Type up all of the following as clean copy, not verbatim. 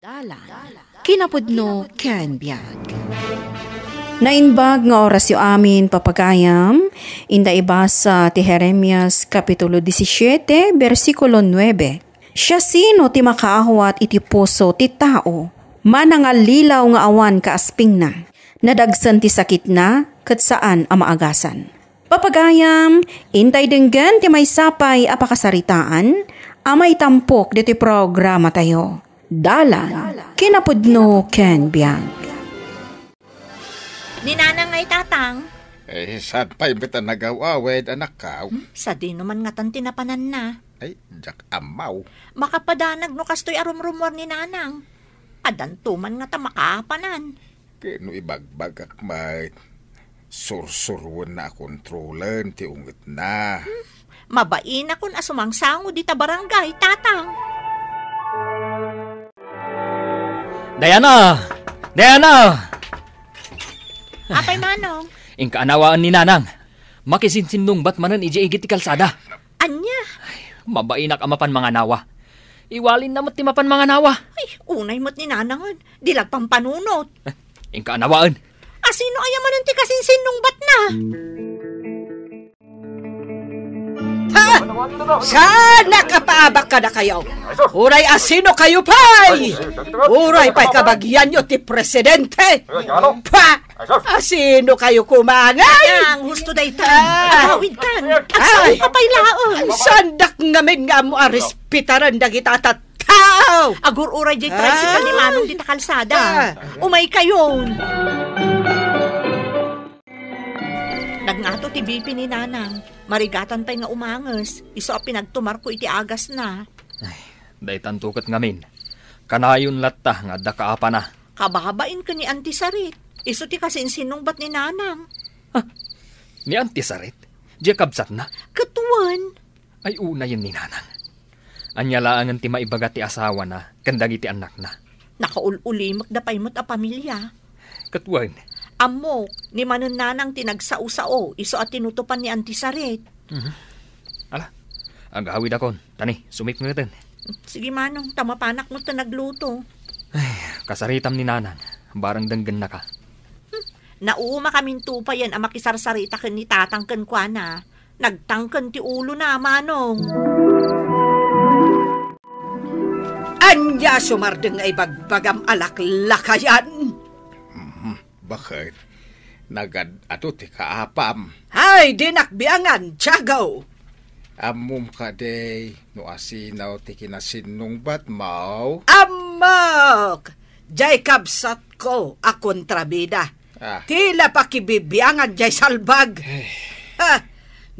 Dalan, kinapudno ken biag. Nainbag nga oras yu amin papagayam, inda ibasa ti Jeremias Kapitulo 17, versikulo 9. Siya sino ti makaahwat iti puso ti tao, manangalilaw nga awan kaasping na, nadagsan ti sakit na, ket saan ang maagasan. Papagayam, intay denggan ti may sapay apakasaritaan, amay tampok diti programa tayo. Dalan, kinapudno ken biag. Ninanang ay tatang. Saan pa yung bitan nag-awawed, anak ka? Sa di naman nga tan tinapanan na. Ay, jak amaw. Makapadanag no kastoy arumrumor ni nanang. Adantuman nga ta makaapanan. Kino ibagbagak may sursurwan na kontrolan ti unget na. Mabain akon asumangsango di ta barangay, tatang. Diana! Diana! Apay manong. Inkaanawaan ni nanang. Makisinsinong ba't manan iji-igit ti kalsada. Anya? Mabainak amapan mga nawa. Iwalin namat ti mapan mga nawa. Ay, unay mo't ni nanangan. Dilag pang panunot. Inkaanawaan. Asino ayaman ang ti kasinsinong bat na? Sana kapaabak ka na kayo. Uray asino kayo pa'y. Uray pa'y kabagyan nyo ti presidente. Pa! Asino kayo kumangay? Ang husto day tan. Awid tan. Agsaon ka pa'y laon. Sandak ngamin nga mo arispitaran dagita tao. Agur uray di tricycle ni manong di ta kalsada. Umay kayon. Nagngato ti BP ni nanang. Marigatan pa'y nga umangas. Iso a pinagtumar ko iti agas na. Ay, day tantukat ngamin. Kanayon latta nga dakaapa na. Kababain ka ni Auntie Sarit. Iso ti kasinsinong bat ni nanang. Ni Auntie Sarit? Diya kabsat na? Katuan. Ay una yun ni nanang. Anyalaangan ti maibaga ti asawa na, kandag iti anak na. Nakaululi magdapay mo't a pamilya. Katuan. Amok, ni manon nanang tinagsao-sao, iso at tinutupan ni Auntie Sarit. Ala, agawid akon. Tani, sumik mo natin. Sige manong, tamapanak mo ta nagluto. Ay, kasaritam ni nanang. Barang danggan na ka. Nauuma kaming tupa yan ang makisarsarita ken ni tatangken kwa na. Nagtangken ti ulo na, manong. Anya sumardeng ay bagbagam alaklakayan. Bakit? Nagad ato ti kaapam. Hay, dinakbiangan, Tiago. Amum ka day, no asinaw ti kinasinong bat mau. Amok! Jay kabsat ko, a kontrabida. Tila pakibibiangan jay salbag.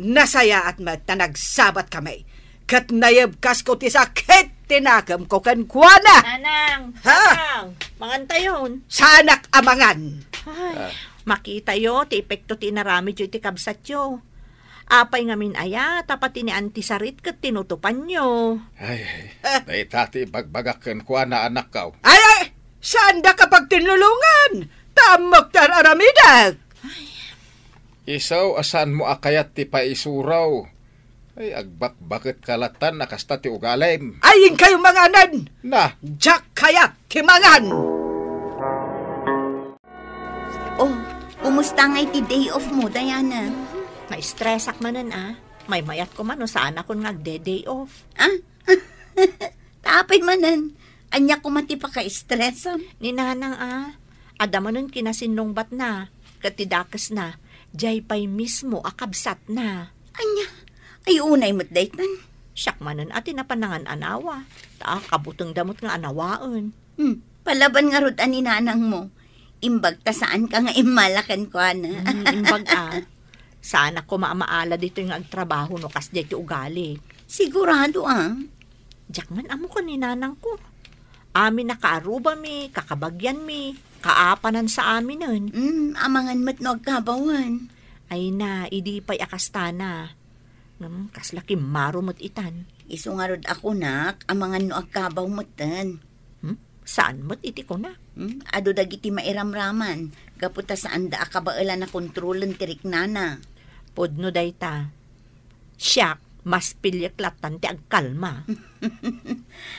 Nasaya at matanagsabat kami. Kat nayabkas ko ti sakit, tinakam ko kankwana. Nanang, tatang, mangantayon. Sanak amangan. Ay, makita yo, ti epekto ti narami jo ti kabsat yo. Apay ngamin aya, tapati ni Auntie Sarit kat tinutupan nyo. Ay, day tati bagbagakan ko na anak ka. Ay, saan da kapag tinulungan? Tamok tar aramidag. Isaw, asan mo akayat ti paisuraw? Ay, agbak-bakit kalatan nakasta ti ugalim. Ayin kayo manganan. Na. Jak kayat timangan. Oh, kumusta nga iti day off mo, Diana? Ma-stressak manan May mayat ko man o saan ako nagde-day off. Tapay manan. Anya ko mati pa ka-stressan. Ni nanang adamanon kinasinong bat na. Katidakas na. Jay pa'y mismo akabsat na. Anya, ay unay mo't daytan. Siyak manan ati na panangan anawa. Kabutang damot nga anawaan. Palaban nga rod ani nanang mo. Imbag ta saan ka nga imalakan ko na. Imbag Sana ko maamaala dito yung agtrabaho no kas dito ugali. Sigurado Jakman amo ko ni nanang ko. Amin na kaaruba mi, kakabagyan mi, kaapanan sa amin nun. Amangan mat no agkabawan. Ay na, idi pa'y akastana. Kaslaki maro mo't itan. Iso nga rod ako nak, amangan no agkabaw motan. Saan mo't iti ko na? Ado dagiti mairamraman. Gaputa saan da akabaela na kontrolan tirik nana. Podno dayta. Siyak, mas pilyaklatan ti agkalma.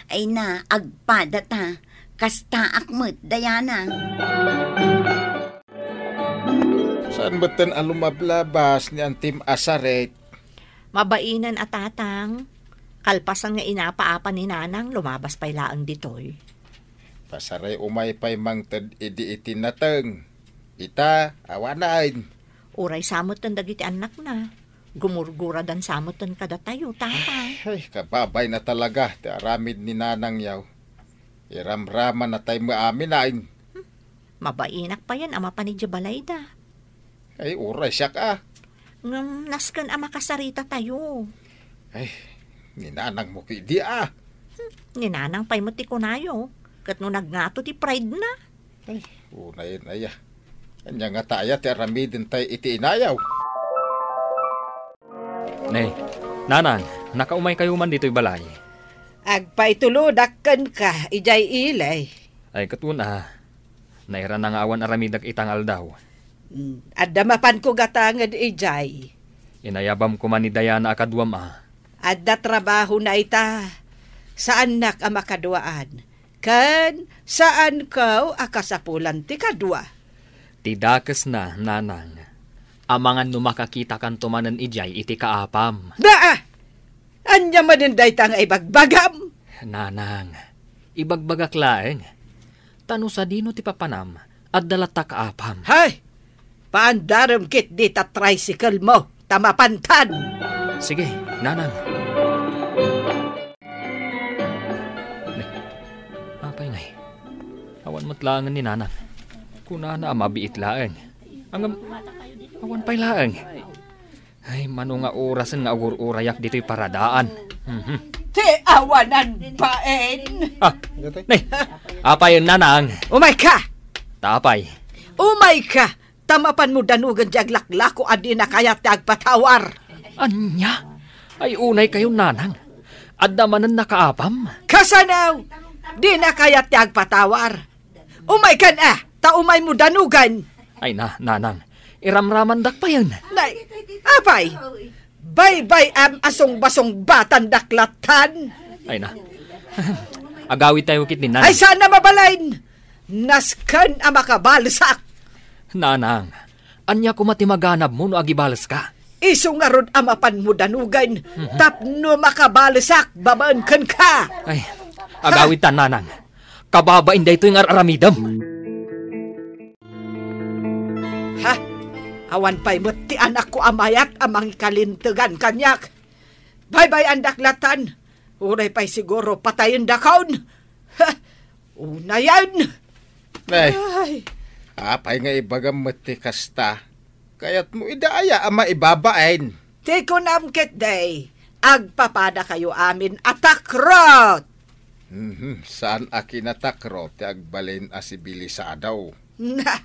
Ay na, agpada ta. Kasta akmet, Diana. Saan batan alumablabas ni Antim Asaret? Mabainan at tatang. Kalpasan nga inapaapa ni nanang, lumabas pa'y laang ditoy. Pasaray umay pa'y mangtad idi itinateng. Ita, awanain. Uray samot ng dagiti anak na. Gumurgura dan samot ng kada tayo, tatang. Ay, kababay na talaga. Ti aramid ni nanang yaw. Iramraman na tayo maaminain. Mabainak pa yan, ama pa ni Jabalayda. Ay, uray siya ka. Naskan ama kasarita tayo. Ay, ninanang mo kidi Ninanang pa'y mati ko nayo. Kat no nagngato ti pride na. Ay, unay na ya. Kanya nga taya ti aramidin tayo iti inayaw. Nay, nanang, nakaumay kayo man dito'y balay. Agpay tuludakkan ka, ijay ilay. Ay katuna, naira na nga awan aramidag itangal daw. Adamapan ko gatangad ijay. Inayabam ko man ni Diana akadwam Adda trabaho na ita. Saan nak ang makaduaan? Kan, saan kaw akasapulan ti kadwa? Tidakas na, nanang. Amangan no makakita kan tumanan ijay iti kaapam. Naa! Anya maninday tang ibagbagam? Nanang, ibagbagak laeng. Tano sa dino ti papanam at dalata kaapam. Hay! Paandaram kit di ta tricycle mo, tamapantan! Sige, nanang. Apay ngay. Awan matlangan ni nanang. Kuna na mabiit laeng. Ang awan pa'y laeng. Ay, mano nga orasan nga agur-urayak dito'y paradaan. Ti awanan paen! Nay, apay nanang. Umay ka! Tapay. Umay ka! Tamapan mo danugan jaglaklako adi na kayat agpatawar. Anya? Ay unay kayo nanang. Adamanan nakaapam. Kasanaw! Di na kayat agpatawar. Umay kan ta umay mo danugan. Ay nanang. Iramraman dak pa yan. Nay, apay! Bye-bye am asong-basong batan daklatan. Ay na. Agawit tayo kit ni nanang. Ay sana mabalain! Naskan ang makabalsak. Nanang, anya ko matimaganab mo no agibalas ka. Iso nga rod amapan mo danugan. Tapno makabalsak, babaan kan ka. Ay, agawit tan nanang. Kababain da ito yung aramidam. Ha? Awan pa'y ti anak ko amayat amang kalintugan kanyak. Bye-bye ang daklatan. Uray pa'y siguro patayin dakaon. Ha? Una yan. Nay, Ay. apay nga ibagam mati kasta. Kaya't mo idaaya ama ibabain. Tiko namket day. Agpapada kayo amin atakrot. Saan akinatakro ti agbalin asibilisadaw? Na,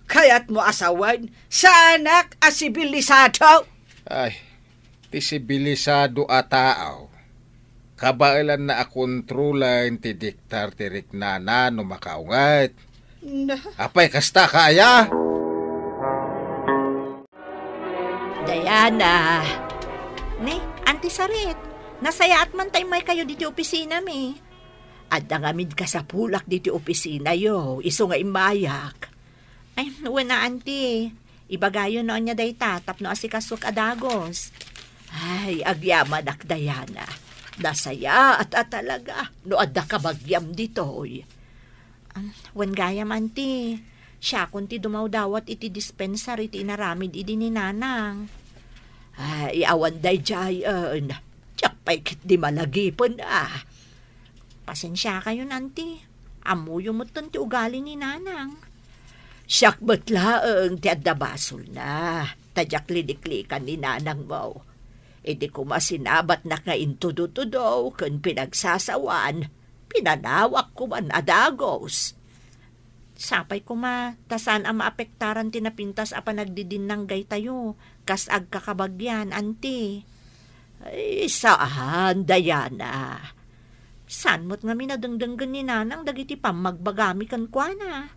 kaya't mo asawan sa anak asibilisado. Ay, ti sibilisado ataaw. Kabailan na akontrolan ti diktar ti riknana no makaungat. Na, Apay kasta kaya? Diana. Ne, Auntie Saret. Nasaya at man tayo may kayo dito opisina mi. At nangamid ka sa pulak dito opisina yo. Iso nga imayak. Ay, wala Auntie. Ibagayo noon niya day tatap no asikasok adagos. Ay, agyaman ak Diana. Nasaya at talaga. No adda ka bagyam ditoy. Wan gayam Auntie. Siya kunti dumawdawat iti dispensary iti inaramid idi ni nanang. Ay, awan day jayan. Tiyakpay kit di malagipon Pasensya kayo Auntie. Amuyo mo ti ugali ni nanang. Siyak batlaang ti adda basol na. Tadyak lidiklikan ni nanang mo. E di ko masinabat na kain tudo-tudo kun pinagsasawan. Pinanawak ko man adagos. Sapay ko tasan ang maapektaran tinapintas a panagdidinang gay tayo. Kas agkakabagyan, Auntie. Ay, saan, Diana? San mo't nga minadangdanggan ni nanang dagiti pamagbagami kan kwa na?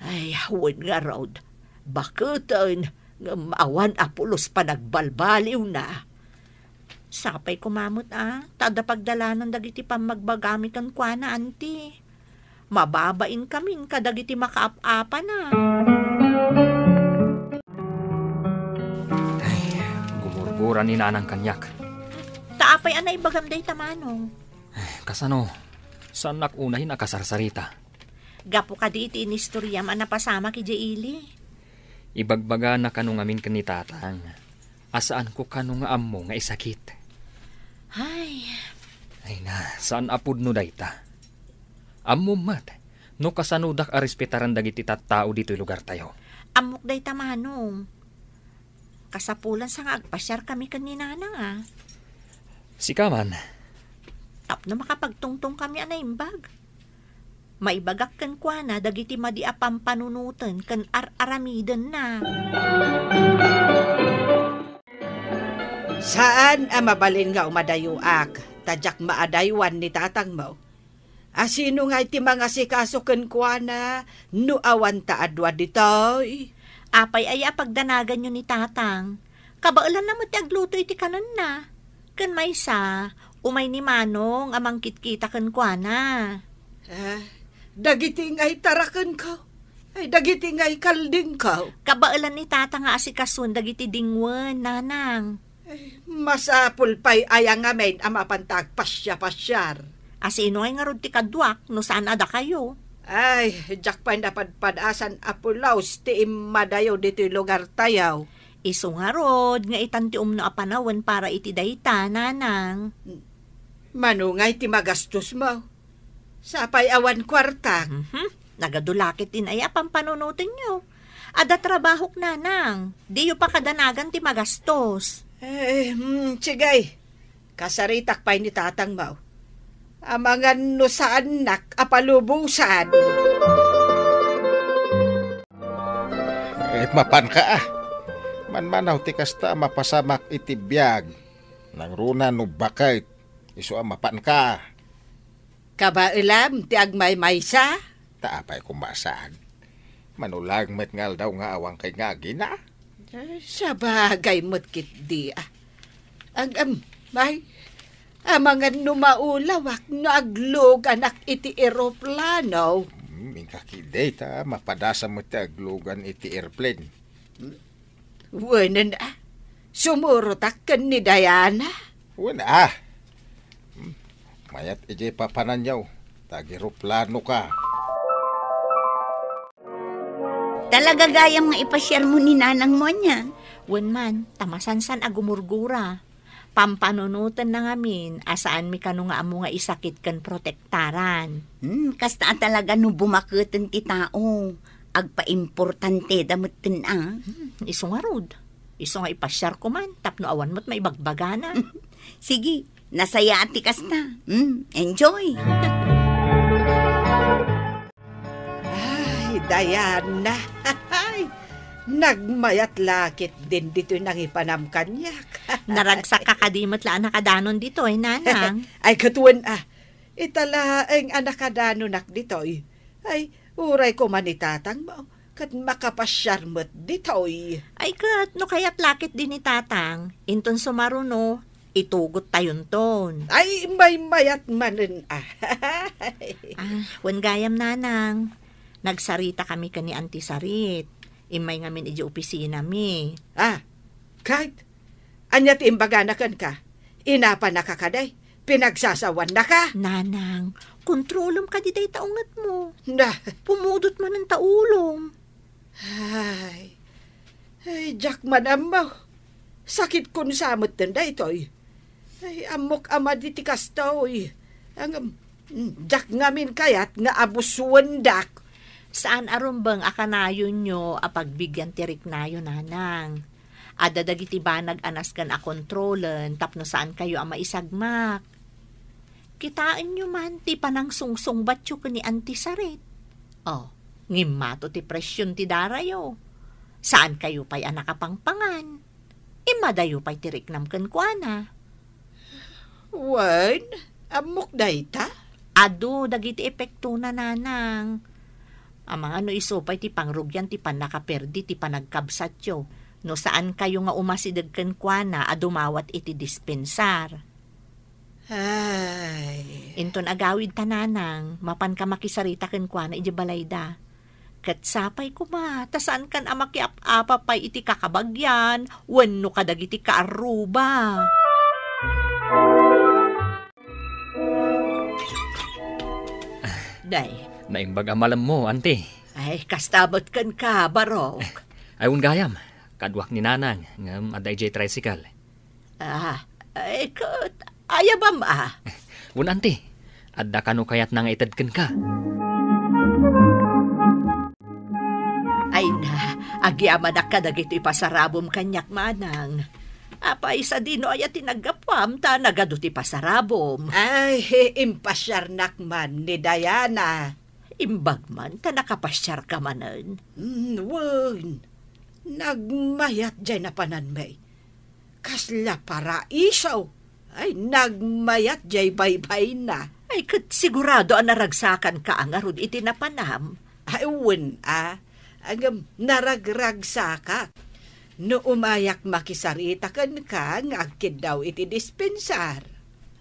Ay, huwag nga road. Bakutan, nga maawan apulos pa nagbalbaliw na. Sapay kumamot tada pagdalanan dagiti pamagbagami kan kwa na, Auntie. mababain kamin kadagiti makaap-apa na. Ay, gumurgura ni nanang kanyak. Taapay anay bagam day tamanong. Kasano, saan nakunahin akasarsarita? Gapo ka di iti inistoryam ang napasama ki Jaili. Ibagbaga na kanong amin kanitatang. Asaan ko kanong ammo nga isakit. Ay na, saan apud no dayta? Ammo mat, no kasanudak a respetaran dagiti tattao dito'y lugar tayo. amok day tamanong. Kasapulan sa nga agpasyar kami kanina na Sikaman, Tapno makapagtungtong kami anaimbag. Maibagak kan kwa na dagiti madi pampanunutan kan aramiden na. Saan mabalin nga umadayuak? Tadyak maadaywan ni tatang mo. Asino nga iti mga sikaso kan kwa na no awan taadwa ditoy? Apay ay pagdanagan nyo ni tatang. Kabailan na mo ti agluto iti kanon na. Kan may sa, umay ni Manong amang kitkita kan kwa na. Dagiti nga'y tarakan ka. Ay, dagiti nga'y kalding ka. Kabailan ni tatang nga asikasun dagiti dingwen, nanang. Masapul pa'y ayang amin ang mapantag pasya-pasyar. Asino ay nga rod ti kadwak no saan ada kayo? Ay, jak pa napadpadasan apulaos ti imadayo dito'y lugar tayaw. Iso nga rod nga itanti umno apanawan para iti dayta, nanang. Manungay ti magastos mo. Sapay awan kwarta. Nagadulakit din ay pampanunutin nyo. Ada trabahok, nanang. Di yu pa kadanagan ti magastos. Sigay. Kasaritak pa'y ni tatang mo. Amangan no saan nak apalubusan. Mapan ka Manmanaw ti kasta mapasamak iti biyag. Nang runa no bakit. Iso mapan ka. Kabailam ti agmay maysa? Taapay kumasaan. Manulag met ngal daw nga awang kay nga gina. Sa bagay mo't kit di may amangan numaulawak no aglog anak iti eroplano. Mingkakiday ta mapadasa mo ti aglugan iti airplane. Wanan sumurutak kan ni Diana. Wala mayat ije papananyaw. Tag-eroplano ka. Talaga gayang maipasyar mo ni nanang mo niya. Wen man, tamasansan agumurgura. Pampanunutan na ngamin, asaan mi kanu nga amo nga isakit kan protektaran. Kasta talaga no bumaketen ti tao. Agpa-importante damutin Iso nga rod. Iso nga ipasyar ko man, tapno awan mo't maibagbagana. Sige, nasaya ati kasta. Enjoy. Ay, Diana. Nagmayat lakit din dito nang ipanamkanyak. Naragsak ka kadimot la nakadanon dito ay nanang. Ay katuan itala ang anakadanon dito ay uray ko manitatang mo. Kat makapasyar mo't dito Ay kat, no kaya't lakit din ni tatang. Inton sumaruno, itugot tayon ton. Ay may mayat manen Wen gayam nanang. Nagsarita kami kani Auntie Sarit. Imay ngamin iji opisina mi. Kahit anya ti imbaganakan ka. Inapa na ka kaday. Pinagsasawan na ka. Nanang, kontrolom ka di day taungat mo. Na. Pumudot man ang taulong. Ay, Jack madam mo. Sakit kun samot tanda ito. Ay, amok ama di tikas tao. Ang Jack ngamin kayat nga abusuan dak. Saan arumbang akanayon nyo apagbigyan tirik nayo, nanang? Adadagiti banag anas kan akontrolen tapno saan kayo ang maisagmak. Kitaan nyo man ti panang sungsong batyo ka ni Auntie Sarit. Ngimato ti presyon ti darayo. Saan kayo pa'y anakapangpangan? Imadayo pa'y tirik namkan kuana. Wan, amok dayta? Ado, dagiti epekto na, nanang. Amang isopay ti pangrugyan ti panakaperdi ti panagkabsatyo. No saan kayo nga umasidagkan kwa na adumawat iti dispensar. Ay. Inton agawid tananang, mapan ka makisarita ken kwa na iti balayda. Ket sapay kuma, tasan kan amakiap-apa pay iti kakabagyan, wenno kadag iti kaaruba. Day. Naimbag amalam mo, ante. Ay, kastabot kan ka, barok. Ayun gayam, kadwak ni nanang, ngam aday jay tricycle. Ay, ayabam Un ante, adda kano kayat nang itadken ka. Ay na, agyamanak ka dagito ipasarabom kanyak manang. Apay sa dino ay tinagapwam ta nagado ti pasarabom. Ay, impasyarnak man ni Diana. Imbag man ta nakapasyar ka manen. Wen, nagmayat jay na panan may. Kasla para isaw. Ay, nagmayat jay baybay na. Ay, kat sigurado ang naragsakan ka ang arud iti napanam. Ay, wen Agam naragragsa no umayak makisarita kan ka ngagkid daw iti dispensar.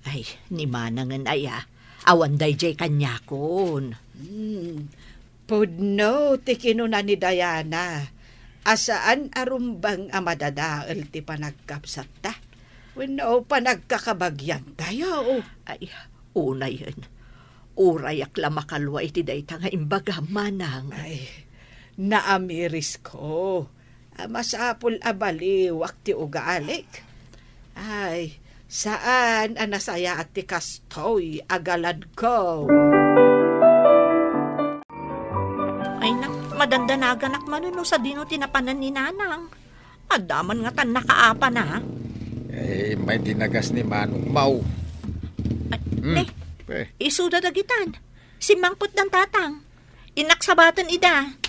Ay, ni manangan aya, awan day jay kanyakon. Pudno ti kinuna ni Diana, asaan arumbang amadadaal ti panagkapsat ta? Wenno panagkakabagyan tayo. Ay, una yun. Urayak la makalwa iti dayta nga imbaga manang. Ay, naamiris ko. Masapul abali wakti ugaalik. Ay, saan anasaya at ti kastoy agalad ko? Ay, madandanagan ak manuno sa dino tinapanan ni nanang. Adaman nga tan nakaapa na. May dinagas ni Manong Mau. Isuda dagitan. Si Mangput ng tatang. Inaksabatan ida.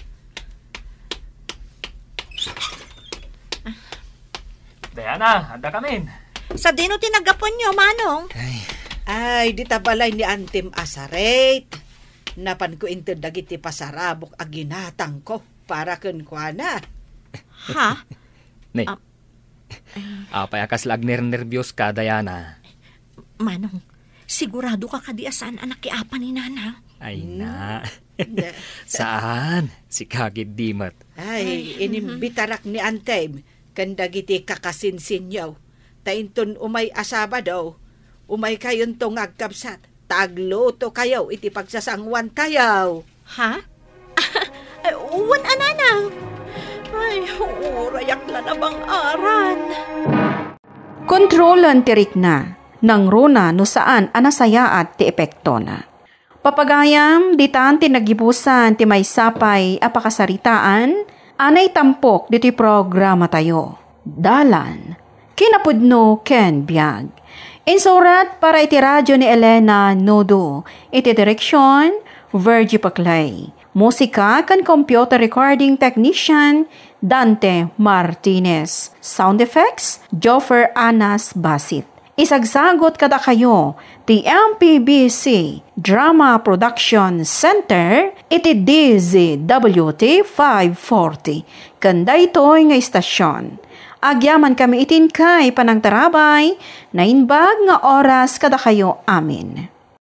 Diana, anda kamin. Sa dino tinagapon nyo, Manong. Ay, di tabalay ni Antim Asaret. Napan ko into dagiti pasarabok aginatang ko para kenkwana. Ha? Nay. Apay akas lagner nervyos ka, Diana. Manong, sigurado ka kadiasan anak kiapa ni Nana. Ay na. Saan? Si Kagid Dimat. Ay, inimbitarak ni Antem. Kandagiti kakasinsinyaw. Tainton umay asaba daw. Umay kayon tong agkapsat. Tagluto kayaw iti pagsasangwan kayaw. Ha? Ay, uwan ananang. Ay, urayak la na bang aran. Kontrolan tirik na ng runa no saan anasayaat ti epekto na. Papagayam, ditaan tinagibusan ti may sapay apakasaritaan, anay tampok diti programa tayo. Dalan, kinapudno Ken Biag. Insurat para iti radyo ni Elena Nodo. Iti direksyon, Virgie Paclay. Musika kan computer recording technician, Dante Martinez. Sound effects, Joffer Anas Basit. Isagsagot kada kayo, ti MPBC Drama Production Center, iti DZWT 540. Kanda ito'y nga istasyon. Agyaman kami itin kay panangtarabay, na inbag nga oras kada kayo amin.